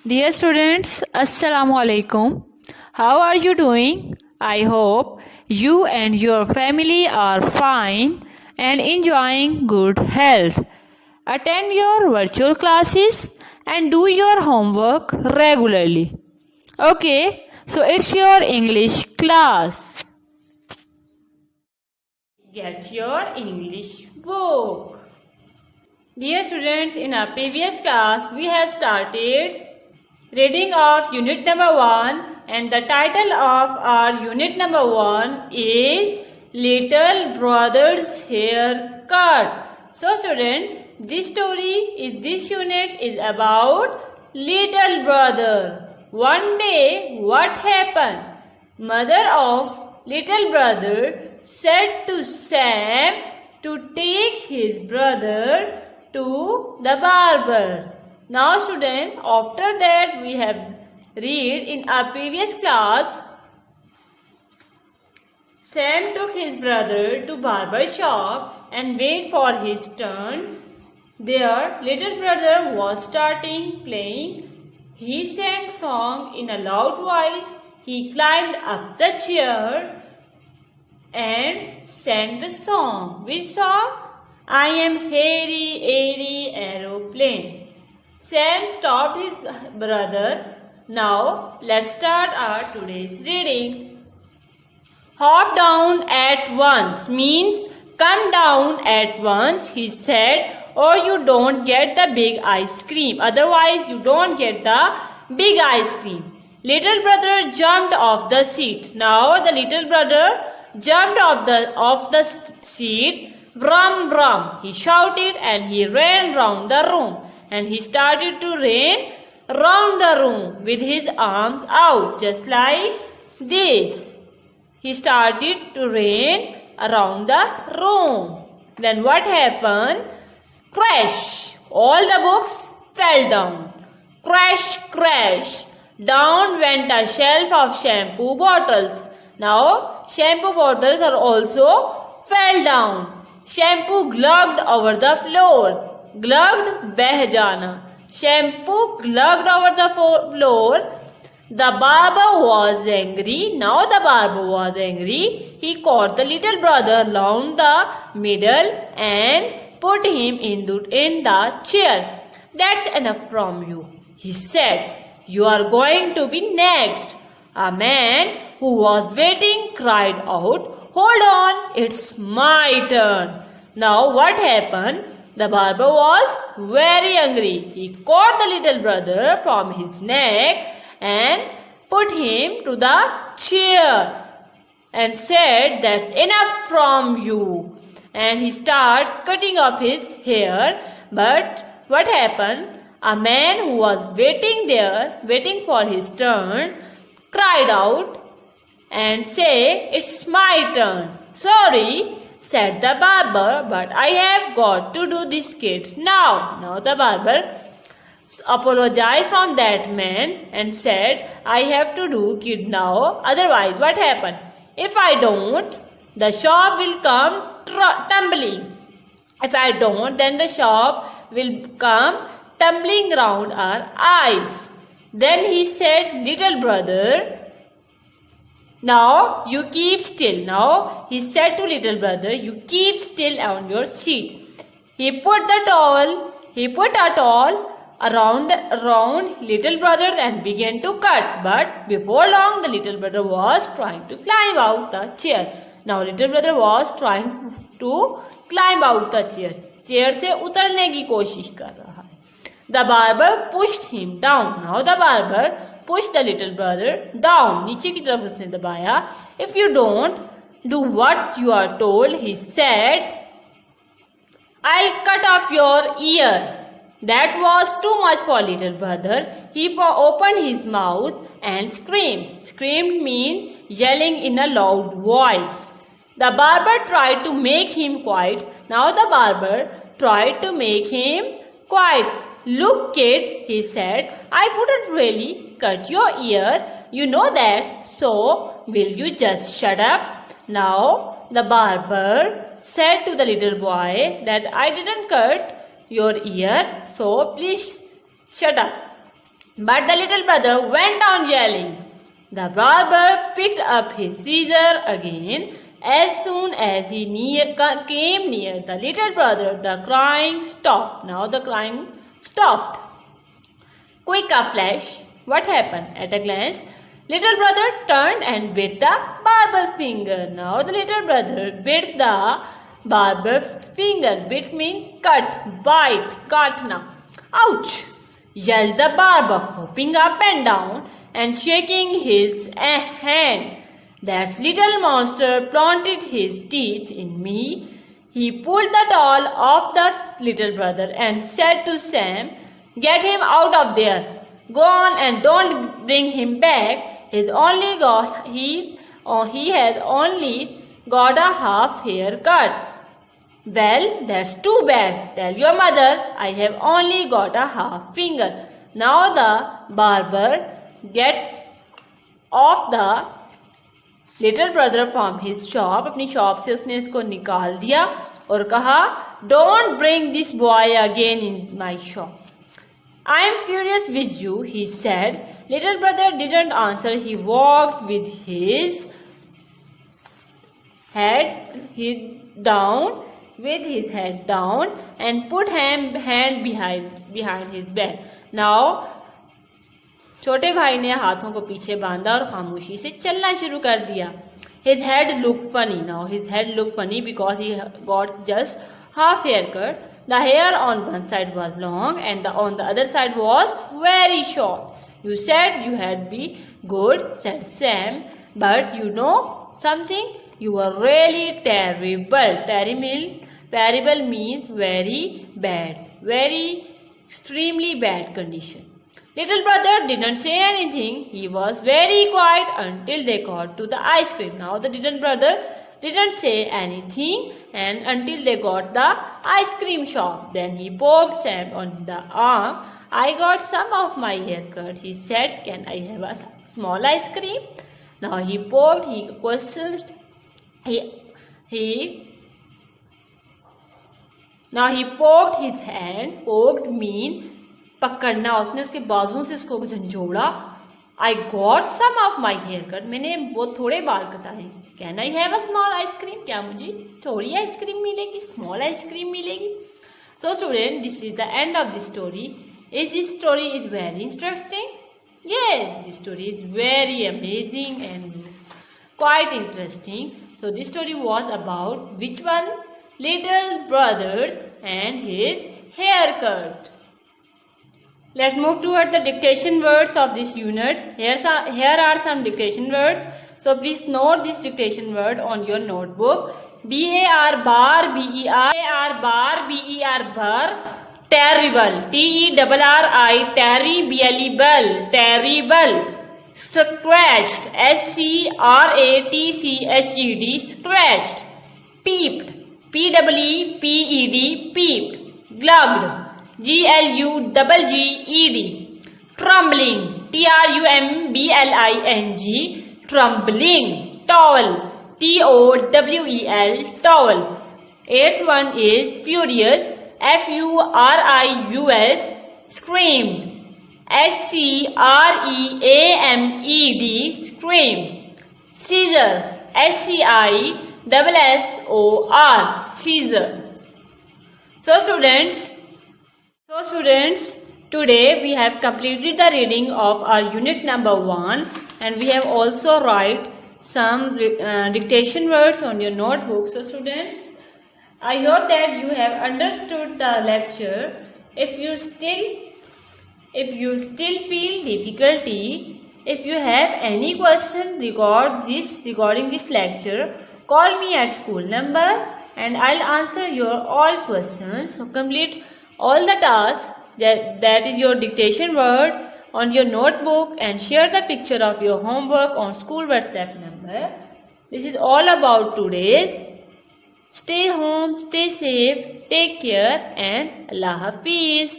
Dear students, Assalamu alaikum. How are you doing? I hope you and your family are fine and enjoying good health. Attend your virtual classes and do your homework regularly. Okay, so it's your English class. Get your English book. Dear students, in our previous class, we have started reading of unit number 1, and the title of our unit number 1 is Little Brother's Haircut. So student, this unit is about little brother. One day, what happened? Mother of little brother said to Sam to take his brother to the barber. Now student, after that we have read in our previous class, Sam took his brother to barber shop and wait for his turn. There little brother was starting playing. He sang song in a loud voice. He climbed up the chair and sang the song. Which song? I am hairy, airy aeroplane. Sam stopped his brother. Now let's start our today's reading. Hop down at once means come down at once, he said, or you don't get the big ice cream. Otherwise you don't get the big ice cream. Little brother jumped off the seat. Now the little brother jumped off the seat. Brum, brum, he shouted, and he ran round the room. And he started to run round the room with his arms out, just like this. He started to run around the room. Then what happened? Crash! All the books fell down. Crash, crash! Down went a shelf of shampoo bottles. Now, shampoo bottles are also fell down. Shampoo glugged over the floor. Glugged, beh jana. Shampoo glugged over the floor. The barber was angry. Now the barber was angry. He caught the little brother round the middle and put him in the chair. That's enough from you, he said. You are going to be next. A man who was waiting cried out, hold on, it's my turn. Now what happened? The barber was very angry. He caught the little brother from his neck and put him to the chair and said, that's enough from you. And he started cutting off his hair. But what happened? A man who was waiting for his turn, cried out and said, it's my turn. Sorry, said the barber, but I have got to do this kid now. Now the barber apologized from that man and said, I have to do kid now. Otherwise, what happened? If I don't, the shop will come tumbling. If I don't, then the shop will come tumbling round our eyes. Then he said, little brother, now you keep still. Now he said to little brother, you keep still on your seat. He put a towel around little brother and began to cut. But before long, the little brother was trying to climb out the chair. Now little brother was trying to climb out the chair. Chair से उतरने की कोशिश कर रहा है. The barber pushed him down. Now the barber pushed the little brother down. नीचे की तरफ उसने दबाया. If you don't do what you are told, he said, I'll cut off your ear. That was too much for little brother. He opened his mouth and screamed. Screamed means yelling in a loud voice. The barber tried to make him quiet. Now the barber tried to make him quiet. Look, kid, he said, I couldn't really cut your ear. You know that. So, will you just shut up? Now, the barber said to the little boy that I didn't cut your ear, so please shut up. But the little brother went on yelling. The barber picked up his scissor again. As soon as he came near the little brother, the crying stopped. Now the crying stopped. Quick a flash, what happened? At a glance, little brother turned and bit the barber's finger. Now the little brother bit the barber's finger. Bit means cut, bite, cut now. Ouch! Yelled the barber, hopping up and down and shaking his hand. That little monster planted his teeth in me. He pulled the towel off the little brother and said to Sam, "Get him out of there. Go on and don't bring him back. He has only got a half haircut." "Well, that's too bad. Tell your mother I have only got a half finger." Now the barber get off the little brother from his shop. अपनी shop से उसने इसको निकाल दिया और कहा, "Don't bring this boy again in my shop. I am furious with you," he said. Little brother didn't answer. He walked with his head down and put hand behind his back. Now छोटे भाई ने हाथों को पीछे बांधा और खामोशी से चलना शुरू कर दिया. His head looked funny. Now his head looked funny because he got just half haircut. The hair on one side was long and on the other side was very short. "You said you had be good," said Sam, "but you know something? You were really terrible." Terrible means very bad, very extremely bad condition. Little brother didn't say anything. He was very quiet until they got to the ice cream. Now the little brother didn't say anything and until they got the ice cream shop. Then he poked Sam on the arm. "I got some of my haircut," he said. "Can I have a small ice cream?" Now he poked, he questioned, Now he poked his hand. Poked mean पकड़ना. उसने उसके बाजुओं से उसको झंझोड़ा. "I got some of my haircut." मैंने वो थोड़े बाल कटाए. "Can I have a small ice cream?" क्या मुझे थोड़ी आइसक्रीम मिलेगी, स्मॉल आइसक्रीम मिलेगी? So student, this is the end of this story. Is this story is very interesting? Yes, this story is very amazing and quite interesting. So this story was about which one? Little brothers and his haircut. Let's move toward the dictation words of this unit. Here are some dictation words. So please note this dictation word on your notebook. BAR bar, BER bar, terrible, TERRI, terry, BLE, terrible. Scratched, SCRATCHED, scratched. Peeped, PEEPED, peeped. Glugged, GLUGGED. Trumbling, TRUMBLING, trumbling. Towel, TOWEL, towel. Eighth one is furious, FURIUS, screamed. SCREAMED, scream. Scissor, SCISSOR, scissor. So students, today we have completed the reading of our unit number 1 and we have also write some dictation words on your notebook. So students, I hope that you have understood the lecture. If you still feel difficulty, if you have any question regarding this lecture, call me at school number and I'll answer your all questions. So complete all the tasks that is your dictation word on your notebook and share the picture of your homework on school WhatsApp number. This is all about today's. Stay home, stay safe, take care and Allah Hafiz.